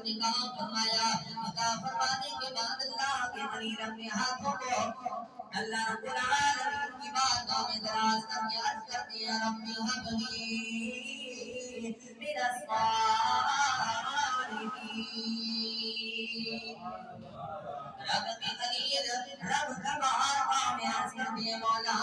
نکاح فرمایا. نکاح فرمانے کے بعد اللہ کے ولی اپنے ہاتھوں کو اللہ رب العالمین کی بارگاہ میں دراز کر کے عرض کرتے ہیں ربی حب لی من الصالحین. رب کی خلیل رب کی بارگاہ میں عرض کرتے ہیں مولا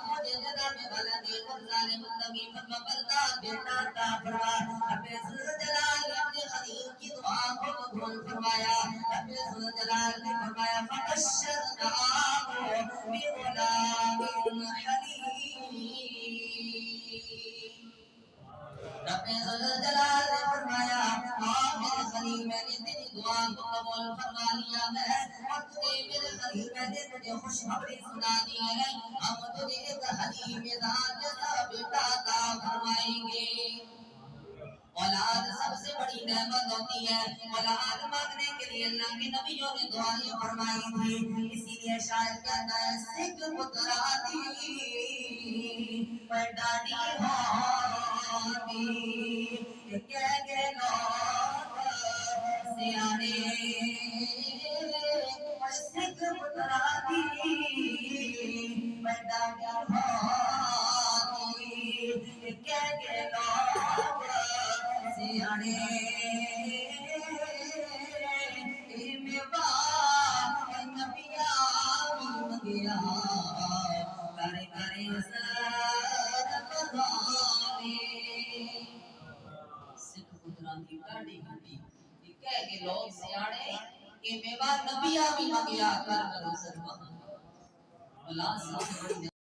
مجھے جناب غلطی اور ظالم زندگی فرما بردار بیٹا عطا فرما. رب ذوالجلال نے اپنے خلیل کی دعا کو قبول فرمایا. رب ذوالجلال نے فرمایا فبشرناہ بغلام حلیم. رب ذوالجلال نے فرمایا میرے خلیل میں نے تیری دعا کو قبول فرما لیا ہے اور تجھے میرے خلیل میں نے تجھے خوشخبری سنا دی ہے. ہم تجھے ایک حلیم مزاج جیسا بیٹا عطا فرمائیں گے. اولاد سب سے بڑی نعمت ہوتی ہے. اولاد مانگنے کے لیے اللہ کے نبیوں نے دعائیں فرمائی تھی. اسی لیے شاعر کہتا ہے سکھ پتراتی پر ڈاڈی ہوتی کہہ گے لوگ سیانے سکھ پتراتی پر ڈاڈی ہوتی کہہ گے لوگ سیانے میوا نبیا منگیا کرے کرے سکھ پتراں دی ڈاڈی ہڈی کہہ کے لوگ سیانے کہ میوا نبیا بھی منگیا کر کرو سربا. اللہ سب سے بڑی